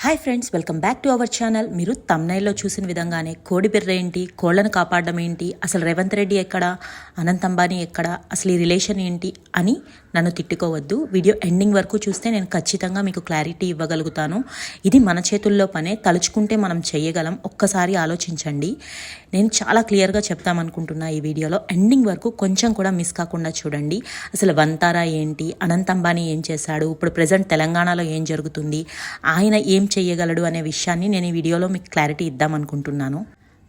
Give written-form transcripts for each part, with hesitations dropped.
Hi friends, welcome back to our channel. మీరు తమ్నైల్లో చూసిన విధంగానే కోడి బిర్ర ఏంటి, కోళ్లను కాపాడడం ఏంటి, అసలు రేవంత్ రెడ్డి ఎక్కడ, అనంత్ అంబానీ ఎక్కడ, అసలు ఈ రిలేషన్ ఏంటి అని నన్ను తిట్టుకోవద్దు. వీడియో ఎండింగ్ వరకు చూస్తే నేను ఖచ్చితంగా మీకు క్లారిటీ ఇవ్వగలుగుతాను. ఇది మన చేతుల్లో పనే, తలుచుకుంటే మనం చేయగలం. ఒక్కసారి ఆలోచించండి. నేను చాలా క్లియర్గా చెప్తామనుకుంటున్నా ఈ వీడియోలో. ఎండింగ్ వరకు కొంచెం కూడా మిస్ కాకుండా చూడండి. అసలు వంతారా ఏంటి, అనంత్ అంబానీ ఏం చేశాడు, ఇప్పుడు ప్రజెంట్ తెలంగాణలో ఏం జరుగుతుంది, ఆయన ఏం చేయగలడు అనే విషయాన్ని నేను ఈ వీడియోలో మీకు క్లారిటీ ఇద్దామనుకుంటున్నాను.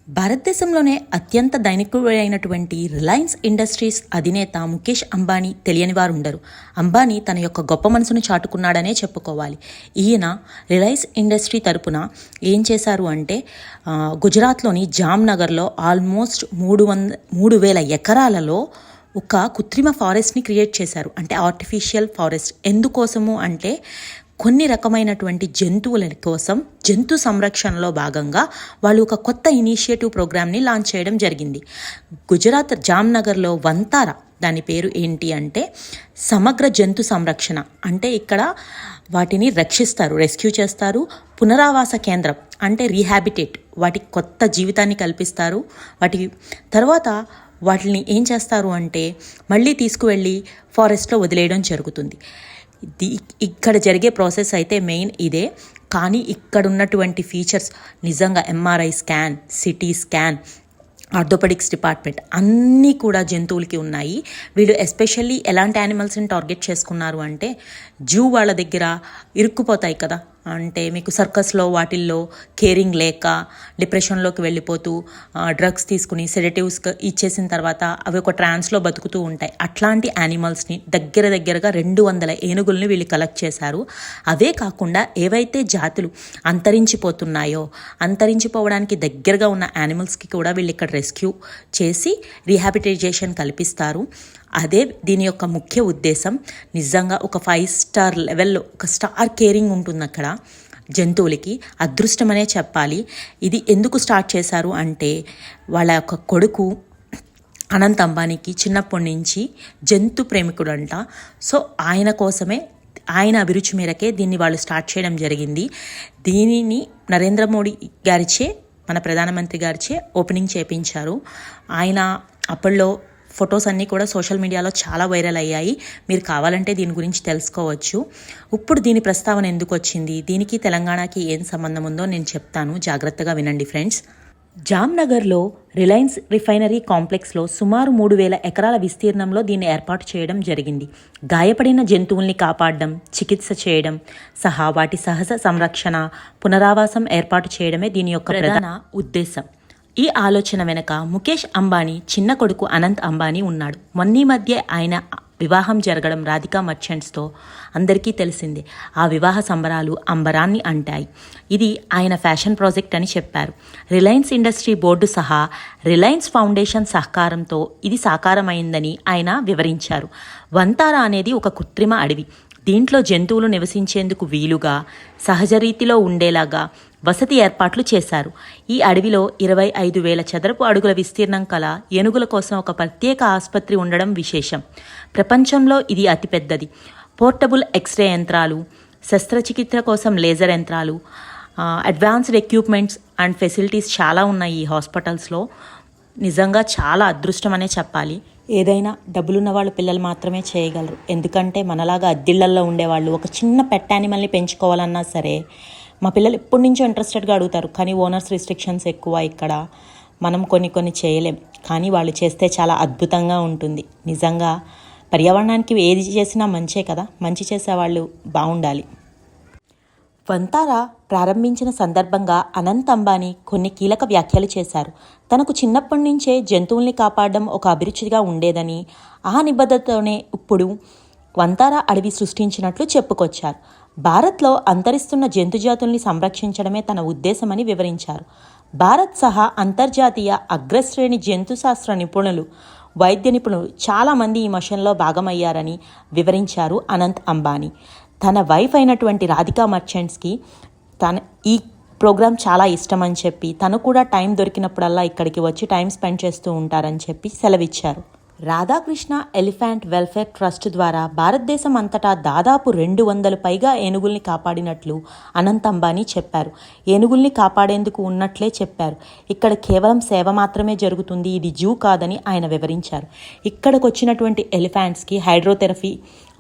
భారతదేశంలోనే అత్యంత ధనికుడైనటువంటి రిలయన్స్ ఇండస్ట్రీస్ అధినేత ముఖేష్ అంబానీ తెలియని వారు ఉండరు. అంబానీ తన యొక్క గొప్ప మనసును చాటుకున్నాడనే చెప్పుకోవాలి. ఈయన రిలయన్స్ ఇండస్ట్రీ తరపున ఏం చేశారు అంటే గుజరాత్లోని జామ్నగర్లో ఆల్మోస్ట్ 3,000 ఎకరాలలో ఒక కృత్రిమ ఫారెస్ట్ని క్రియేట్ చేశారు. అంటే ఆర్టిఫిషియల్ ఫారెస్ట్. ఎందుకోసము అంటే కొన్ని రకమైనటువంటి జంతువుల కోసం జంతు సంరక్షణలో భాగంగా వాళ్ళు ఒక కొత్త ఇనిషియేటివ్ ప్రోగ్రామ్ని లాంచ్ చేయడం జరిగింది. గుజరాత్ జామ్నగర్లో వంతారా, దాని పేరు ఏంటి అంటే సమగ్ర జంతు సంరక్షణ. అంటే ఇక్కడ వాటిని రక్షిస్తారు, రెస్క్యూ చేస్తారు. పునరావాస కేంద్రం అంటే రీహాబిటేట్, వాటికి కొత్త జీవితాన్ని కల్పిస్తారు. వాటి తర్వాత వాటిని ఏం చేస్తారు అంటే మళ్ళీ తీసుకువెళ్ళి ఫారెస్ట్లో వదిలేయడం జరుగుతుంది. ఇక్కడ జరిగే ప్రాసెస్ అయితే మెయిన్ ఇదే. కానీ ఇక్కడ ఉన్నటువంటి ఫీచర్స్ నిజంగా MRI scan, CT scan, orthopaedics department అన్నీ కూడా జంతువులకి ఉన్నాయి. వీళ్ళు ఎస్పెషల్లీ ఎలాంటి యానిమల్స్ని టార్గెట్ చేసుకున్నారు అంటే జూ వాళ్ళ దగ్గర ఇరుక్కుపోతాయి కదా, అంటే మీకు సర్కస్లో వాటిల్లో కేరింగ్ లేక డిప్రెషన్లోకి వెళ్ళిపోతూ డ్రగ్స్ తీసుకుని సెడేటివ్స్ ఇచ్చేసిన తర్వాత అవి ఒక ట్రాన్స్లో బతుకుతూ ఉంటాయి. అట్లాంటి యానిమల్స్ని దగ్గరగా 200 ఏనుగుల్ని వీళ్ళు కలెక్ట్ చేశారు. అవే కాకుండా ఏవైతే జాతులు అంతరించిపోతున్నాయో అంతరించిపోవడానికి దగ్గరగా ఉన్న యానిమల్స్కి కూడా వీళ్ళు ఇక్కడ రెస్క్యూ చేసి రీహాబిటైజేషన్ కల్పిస్తారు. అదే దీని యొక్క ముఖ్య ఉద్దేశం. నిజంగా ఒక 5 స్టార్ లెవెల్లో ఒక స్టార్ కేరింగ్ ఉంటుంది అక్కడ జంతువులకి. అదృష్టమనే చెప్పాలి. ఇది ఎందుకు స్టార్ట్ చేశారు అంటే వాళ్ళ యొక్క కొడుకు అనంత్ అంబానీకి చిన్నప్పటి నుంచి జంతు ప్రేమికుడు అంట. సో ఆయన కోసమే, ఆయన అభిరుచి మేరకే దీన్ని వాళ్ళు స్టార్ట్ చేయడం జరిగింది. దీనిని నరేంద్ర మోడీ గారిచే, మన ప్రధానమంత్రి గారిచే ఓపెనింగ్ చేయించారు. ఆయన అప్పట్లో ఫొటోస్ అన్నీ కూడా సోషల్ మీడియాలో చాలా వైరల్ అయ్యాయి. మీరు కావాలంటే దీని గురించి తెలుసుకోవచ్చు. ఇప్పుడు దీని ప్రస్తావన ఎందుకు వచ్చింది, దీనికి తెలంగాణకి ఏం సంబంధం ఉందో నేను చెప్తాను, జాగ్రత్తగా వినండి ఫ్రెండ్స్. జామ్నగర్లో రిలయన్స్ రిఫైనరీ కాంప్లెక్స్లో సుమారు 3,000 ఎకరాల విస్తీర్ణంలో దీన్ని ఏర్పాటు చేయడం జరిగింది. గాయపడిన జంతువుల్ని కాపాడడం, చికిత్స చేయడం సహా వాటి సహజ సంరక్షణ, పునరావాసం ఏర్పాటు చేయడమే దీని యొక్క ప్రధాన ఉద్దేశం. ఈ ఆలోచన వెనక ముఖేష్ అంబానీ చిన్న కొడుకు అనంత్ అంబానీ ఉన్నాడు. మొన్నీ మధ్య ఆయన వివాహం జరగడం రాధికా మర్చెంట్స్తో అందరికీ తెలిసిందే. ఆ వివాహ సంబరాలు అంబరాన్ని అంటాయి. ఇది ఆయన ఫ్యాషన్ ప్రాజెక్ట్ అని చెప్పారు. రిలయన్స్ ఇండస్ట్రీ బోర్డు సహా రిలయన్స్ ఫౌండేషన్ సహకారంతో ఇది సాకారమైందని ఆయన వివరించారు. వంతారా అనేది ఒక కృత్రిమ అడవి. దీంట్లో జంతువులు నివసించేందుకు వీలుగా సహజ రీతిలో ఉండేలాగా వసతి ఏర్పాట్లు చేశారు. ఈ అడవిలో 25,000 చదరపు అడుగుల విస్తీర్ణం కల ఏనుగుల కోసం ఒక ప్రత్యేక ఆసుపత్రి ఉండడం విశేషం. ప్రపంచంలో ఇది అతిపెద్దది. పోర్టబుల్ ఎక్స్రే యంత్రాలు, శస్త్రచికిత్స కోసం లేజర్ యంత్రాలు, అడ్వాన్స్డ్ ఎక్విప్మెంట్స్ అండ్ ఫెసిలిటీస్ చాలా ఉన్నాయి ఈ హాస్పిటల్స్లో. నిజంగా చాలా అదృష్టం అనే చెప్పాలి. ఏదైనా డబ్బులున్న వాళ్ళ పిల్లలు మాత్రమే చేయగలరు. ఎందుకంటే మనలాగా అద్దిళ్లల్లో ఉండేవాళ్ళు ఒక చిన్న పెట్ యానిమల్ని పెంచుకోవాలన్నా సరే మా పిల్లలు ఎప్పటి నుంచో ఇంట్రెస్టెడ్గా అడుగుతారు. కానీ ఓనర్స్ రిస్ట్రిక్షన్స్ ఎక్కువ ఇక్కడ, మనం కొన్ని చేయలేం. కానీ వాళ్ళు చేస్తే చాలా అద్భుతంగా ఉంటుంది. నిజంగా పర్యావరణానికి ఏది చేసినా మంచే కదా, మంచి చేసేవాళ్ళు బాగుండాలి. వంతారా ప్రారంభించిన సందర్భంగా అనంత్ అంబానీ కొన్ని కీలక వ్యాఖ్యలు చేశారు. తనకు చిన్నప్పటి నుంచే జంతువుల్ని కాపాడడం ఒక అభిరుచిగా ఉండేదని, ఆ నిబద్ధతతోనే ఇప్పుడు వంతారా అడవి సృష్టించినట్లు చెప్పుకొచ్చారు. భారత్లో అంతరిస్తున్న జంతుజాతుల్ని సంరక్షించడమే తన ఉద్దేశమని వివరించారు. భారత్ సహా అంతర్జాతీయ అగ్రశ్రేణి జంతుశాస్త్ర నిపుణులు, వైద్య నిపుణులు చాలామంది ఈ మిషన్లో భాగమయ్యారని వివరించారు అనంత్ అంబానీ. తన వైఫ్ అయినటువంటి రాధికా మర్చెంట్స్కి ఈ ప్రోగ్రాం చాలా ఇష్టమని చెప్పి తను కూడా టైం దొరికినప్పుడల్లా ఇక్కడికి వచ్చి టైం స్పెండ్ చేస్తూ ఉంటారని చెప్పి సెలవిచ్చారు. రాధాకృష్ణ ఎలిఫెంట్ వెల్ఫేర్ ట్రస్ట్ ద్వారా భారతదేశం అంతటా దాదాపు 200 పైగా ఏనుగుల్ని కాపాడినట్లు అనంత్ అంబానీ చెప్పారు. ఏనుగుల్ని కాపాడేందుకు ఉన్నట్లే చెప్పారు. ఇక్కడ కేవలం సేవ మాత్రమే జరుగుతుంది, ఇది జూ కాదని ఆయన వివరించారు. ఇక్కడికి వచ్చినటువంటి ఎలిఫెంట్స్కి హైడ్రోథెరపీ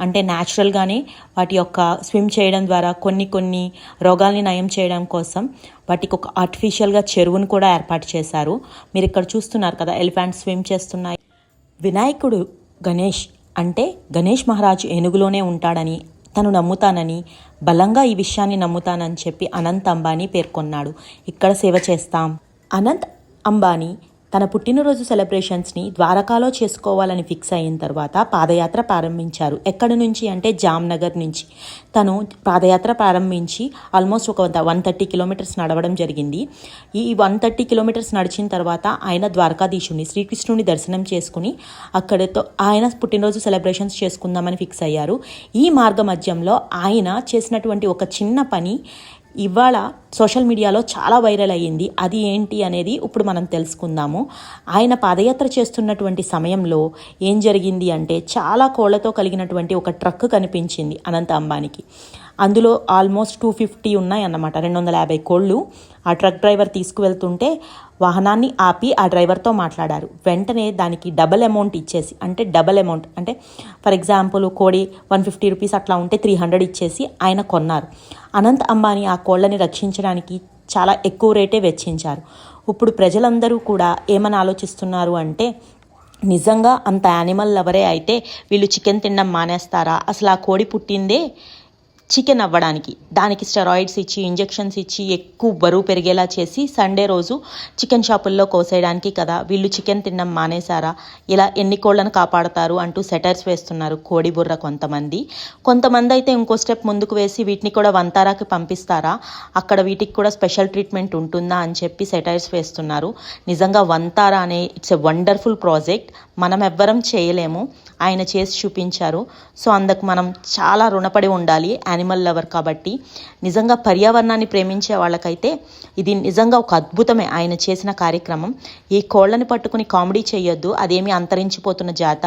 అంటే న్యాచురల్గానే వాటి యొక్క స్విమ్ చేయడం ద్వారా కొన్ని రోగాల్ని నయం చేయడం కోసం వాటికి ఒక ఆర్టిఫిషియల్గా చెరువును కూడా ఏర్పాటు చేశారు. మీరు ఇక్కడ చూస్తున్నారు కదా, ఎలిఫెంట్స్ స్విమ్ చేస్తున్నాయి. వినాయకుడు గణేష్ మహారాజు ఏనుగులోనే ఉంటాడని తను నమ్ముతానని, బలంగా ఈ విషయాన్ని నమ్ముతానని చెప్పి అనంత్ అంబానీ పేర్కొన్నాడు. ఇక్కడ సేవ చేస్తాం. అనంత్ అంబానీ తన పుట్టినరోజు సెలబ్రేషన్స్ని ద్వారకాలో చేసుకోవాలని ఫిక్స్ అయిన తర్వాత పాదయాత్ర ప్రారంభించారు. ఎక్కడి నుంచి అంటే జామ్నగర్ నుంచి తను పాదయాత్ర ప్రారంభించి ఆల్మోస్ట్ ఒక 130 కిలోమీటర్స్ నడవడం జరిగింది. ఈ 130 కిలోమీటర్స్ నడిచిన తర్వాత ఆయన ద్వారకాధీశుని శ్రీకృష్ణుని దర్శనం చేసుకుని అక్కడితో ఆయన పుట్టినరోజు సెలబ్రేషన్స్ చేసుకుందామని ఫిక్స్ అయ్యారు. ఈ మార్గ మధ్యంలో ఆయన చేసినటువంటి ఒక చిన్న పని ఇవాళ సోషల్ మీడియాలో చాలా వైరల్ అయ్యింది. అది ఏంటి అనేది ఇప్పుడు మనం తెలుసుకుందాము. ఆయన పాదయాత్ర చేస్తున్నటువంటి సమయంలో ఏం జరిగింది అంటే చాలా కోళ్లతో కలిగినటువంటి ఒక ట్రక్ కనిపించింది అనంత్ అంబానీకి. అందులో ఆల్మోస్ట్ 250 ఉన్నాయి అన్నమాట, 250 కోళ్ళు. ఆ ట్రక్ డ్రైవర్ తీసుకువెళ్తుంటే వాహనాన్ని ఆపి ఆ డ్రైవర్తో మాట్లాడారు. వెంటనే దానికి డబల్ అమౌంట్ ఇచ్చేసి, డబల్ అమౌంట్ అంటే ఫర్ ఎగ్జాంపుల్ కోడి 150 రూపీస్ అట్లా ఉంటే 300 ఇచ్చేసి ఆయన కొన్నారు. అనంత్ అంబానీ ఆ కోళ్ళని రక్షించడానికి చాలా ఎక్కువ రేటే వెచ్చించారు. ఇప్పుడు ప్రజలందరూ కూడా ఏమని ఆలోచిస్తున్నారు అంటే, నిజంగా అంత యానిమల్ లవరే అయితే వీళ్ళు చికెన్ తినడం మానేస్తారా? అసలు ఆ కోడి పుట్టిందే చికెన్ అవ్వడానికి, దానికి స్టెరాయిడ్స్ ఇచ్చి ఇంజెక్షన్స్ ఇచ్చి ఎక్కువ బరువు పెరిగేలా చేసి సండే రోజు చికెన్ షాపుల్లో కోసేయడానికి కదా, వీళ్ళు చికెన్ తినడం మానేశారా? ఇలా ఎన్ని కోళ్లను కాపాడతారు అంటూ సెటైర్స్ వేస్తున్నారు కోడి బుర్ర కొంతమంది అయితే ఇంకో స్టెప్ ముందుకు వేసి వీటిని కూడా వంతారాకి పంపిస్తారా, అక్కడ వీటికి కూడా స్పెషల్ ట్రీట్మెంట్ ఉంటుందా అని చెప్పి సెటైర్స్ వేస్తున్నారు. నిజంగా వంతారా అనే ఇట్స్ ఎ వండర్ఫుల్ ప్రాజెక్ట్, మనం ఎవ్వరం చేయలేము, ఆయన చేసి చూపించారు. సో అందుకు మనం చాలా రుణపడి ఉండాలి యానిమల్ లవర్ కాబట్టి. నిజంగా పర్యావరణాన్ని ప్రేమించే వాళ్ళకైతే ఇది నిజంగా ఒక అద్భుతమే ఆయన చేసిన కార్యక్రమం. ఈ కోళ్ళని పట్టుకుని కామెడీ చేయొద్దు, అదేమి అంతరించిపోతున్న జాత,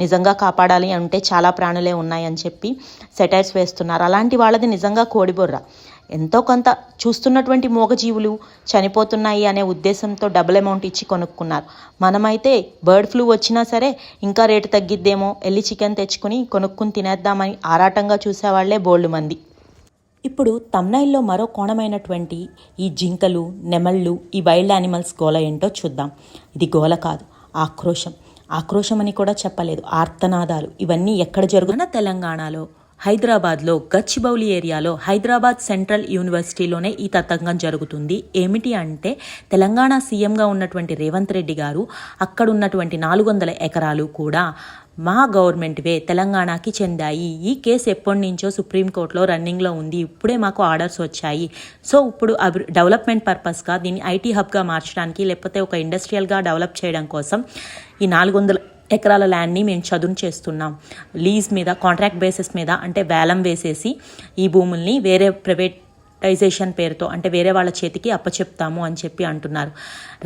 నిజంగా కాపాడాలి అంటే చాలా ప్రాణులే ఉన్నాయని చెప్పి సెటైర్స్ వేస్తున్నారు. అలాంటి వాళ్ళది నిజంగా కోడిబొర్ర. ఎంతో కొంత చూస్తున్నటువంటి మూగజీవులు చనిపోతున్నాయి అనే ఉద్దేశంతో డబుల్ అమౌంట్ ఇచ్చి కొనుక్కున్నారు. మనమైతే బర్డ్ ఫ్లూ వచ్చినా సరే ఇంకా రేటు తగ్గిద్దేమో, వెళ్ళి చికెన్ తెచ్చుకుని కొనుక్కుని తినేద్దామని ఆరాటంగా చూసేవాళ్లే బోల్డ్ మంది. ఇప్పుడు తమ్నైల్లో మరో కోణమైనటువంటి ఈ జింకలు, నెమళ్ళు, ఈ వైల్డ్ యానిమల్స్ గోల ఏంటో చూద్దాం. ఇది గోల కాదు, ఆక్రోశం అని కూడా చెప్పలేదు, ఆర్తనాదాలు. ఇవన్నీ ఎక్కడ జరుగుతున్నా తెలంగాణలో హైదరాబాద్లో గచ్చిబౌలి ఏరియాలో హైదరాబాద్ సెంట్రల్ యూనివర్సిటీలోనే ఈ తతంగం జరుగుతుంది. ఏమిటి అంటే, తెలంగాణ సీఎంగా ఉన్నటువంటి రేవంత్ రెడ్డి గారు అక్కడ ఉన్నటువంటి 400 ఎకరాలు కూడా మా గవర్నమెంట్వే, తెలంగాణకి చెందాయి. ఈ కేసు ఎప్పటి నుంచో సుప్రీంకోర్టులో రన్నింగ్లో ఉంది, ఇప్పుడే మాకు ఆర్డర్స్ వచ్చాయి. సో ఇప్పుడు డెవలప్మెంట్ పర్పస్గా దీన్ని ఐటీ హబ్గా మార్చడానికి, లేకపోతే ఒక ఇండస్ట్రియల్గా డెవలప్ చేయడం కోసం ఈ 400 ఎకరాల ల్యాండ్ని మేము చదును చేస్తున్నాం. లీజ్ మీద, కాంట్రాక్ట్ బేసిస్ మీద, అంటే వేలం వేసేసి ఈ భూముల్ని వేరే ప్రైవేటైజేషన్ పేరుతో అంటే వేరే వాళ్ళ చేతికి అప్పచెప్తాము అని చెప్పి అంటున్నారు.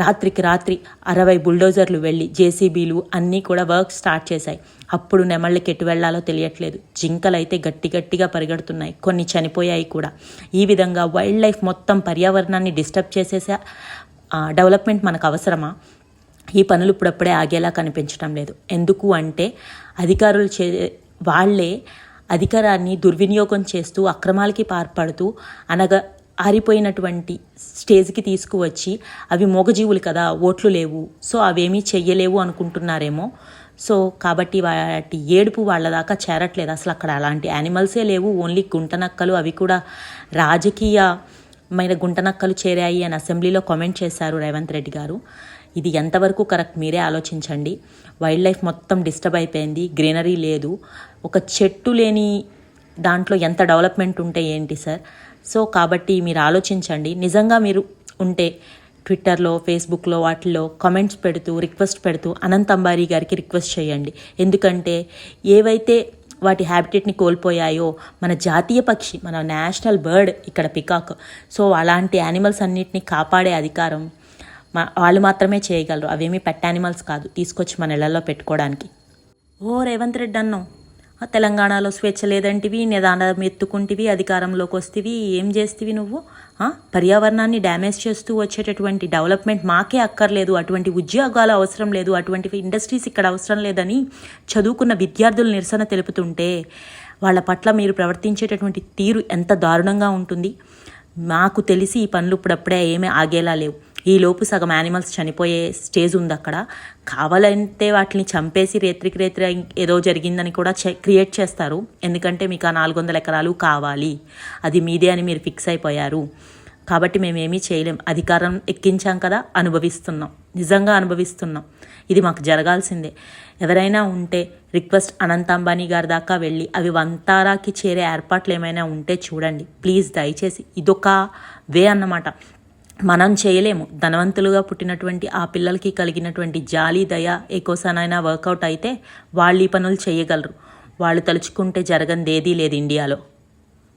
రాత్రికి రాత్రి 60 బుల్డోజర్లు వెళ్ళి జేసీబీలు అన్నీ కూడా వర్క్ స్టార్ట్ చేశాయి. అప్పుడు నెమళ్ళకి ఎటు వెళ్లాలో తెలియట్లేదు. జింకలు అయితే గట్టిగా పరిగెడుతున్నాయి, కొన్ని చనిపోయాయి కూడా. ఈ విధంగా వైల్డ్ లైఫ్ మొత్తం పర్యావరణాన్ని డిస్టర్బ్ చేసేసే డెవలప్మెంట్ మనకు అవసరమా? ఈ పనులు ఇప్పుడప్పుడే ఆగేలా కనిపించడం లేదు. ఎందుకు అంటే అధికారులు వాళ్లే అధికారాన్ని దుర్వినియోగం చేస్తూ అక్రమాలకి పాల్పడుతూ ఆరిపోయినటువంటి స్టేజ్కి తీసుకువచ్చి, అవి మూగజీవులు కదా, ఓట్లు లేవు, సో అవేమీ చెయ్యలేవు అనుకుంటున్నారేమో. సో కాబట్టి వాటి ఏడుపు వాళ్ళ దాకా చేరట్లేదు. అసలు అక్కడ అలాంటి యానిమల్సే లేవు, ఓన్లీ గుంటనక్కలు, అవి కూడా రాజకీయమైన గుంటనక్కలు చేరాయి అని అసెంబ్లీలో కామెంట్ చేశారు రేవంత్ రెడ్డి గారు. ఇది ఎంతవరకు కరెక్ట్ మీరే ఆలోచించండి. వైల్డ్ లైఫ్ మొత్తం డిస్టర్బ్ అయిపోయింది, గ్రీనరీ లేదు, ఒక చెట్టు లేని దాంట్లో ఎంత డెవలప్మెంట్ ఉంటే ఏంటి సార్? సో కాబట్టి మీరు ఆలోచించండి. నిజంగా మీరు ఉంటే ట్విట్టర్లో, ఫేస్బుక్లో వాటిల్లో కామెంట్స్ పెడుతూ, రిక్వెస్ట్ పెడుతూ అనంత్ అంబానీ గారికి రిక్వెస్ట్ చేయండి. ఎందుకంటే ఏవైతే వాటి హ్యాబిటేట్ని కోల్పోయాయో, మన జాతీయ పక్షి, మన నేషనల్ బర్డ్ ఇక్కడ పికాక్, సో అలాంటి యానిమల్స్ అన్నిటిని కాపాడే అధికారం వాళ్ళు మాత్రమే చేయగలరు. అవేమీ పెట్ యానిమల్స్ కాదు తీసుకొచ్చి మన ఇళ్లలో పెట్టుకోవడానికి. ఓ రేవంత్ రెడ్డి అన్నాం, తెలంగాణలో స్వేచ్ఛ లేదంటివి, నిదానం ఎత్తుకుంటివి, అధికారంలోకి వస్తేవి, ఏం చేస్తేవి నువ్వు? పర్యావరణాన్ని డ్యామేజ్ చేస్తూ వచ్చేటటువంటి డెవలప్మెంట్ మాకే అక్కర్లేదు, అటువంటి ఉద్యోగాలు అవసరం లేదు, అటువంటి ఇండస్ట్రీస్ ఇక్కడ అవసరం లేదని చదువుకున్న విద్యార్థులు నిరసన తెలుపుతుంటే వాళ్ళ పట్ల మీరు ప్రవర్తించేటటువంటి తీరు ఎంత దారుణంగా ఉంటుంది. మాకు తెలిసి ఈ పనులు ఇప్పుడప్పుడే ఏమీ ఆగేలా లేవు. ఈలోపు సగం యానిమల్స్ చనిపోయే స్టేజ్ ఉంది అక్కడ. కావాలంటే వాటిని చంపేసి రేత్రికి ఏదో జరిగిందని కూడా క్రియేట్ చేస్తారు. ఎందుకంటే మీకు ఆ 400 ఎకరాలు కావాలి, అది మీదే అని మీరు ఫిక్స్ అయిపోయారు. కాబట్టి మేమేమీ చేయలేం. అధికారం ఎక్కించాం కదా, అనుభవిస్తున్నాం, నిజంగా అనుభవిస్తున్నాం. ఇది మాకు జరగాల్సిందే. ఎవరైనా ఉంటే రిక్వెస్ట్, అనంత్ అంబానీ గారి దాకా వెళ్ళి అవి వంతారాకి చేరే ఏర్పాట్లు ఏమైనా ఉంటే చూడండి ప్లీజ్, దయచేసి. ఇదొక వే అన్నమాట. మనం చేయలేము. ధనవంతులుగా పుట్టినటువంటి ఆ పిల్లలకి కలిగినటువంటి జాలి, దయ ఏ కోసానైనా వర్కౌట్ అయితే వాళ్ళు ఈ పనులు చేయగలరు. వాళ్ళు తలుచుకుంటే జరగనిదేదీ లేదు ఇండియాలో.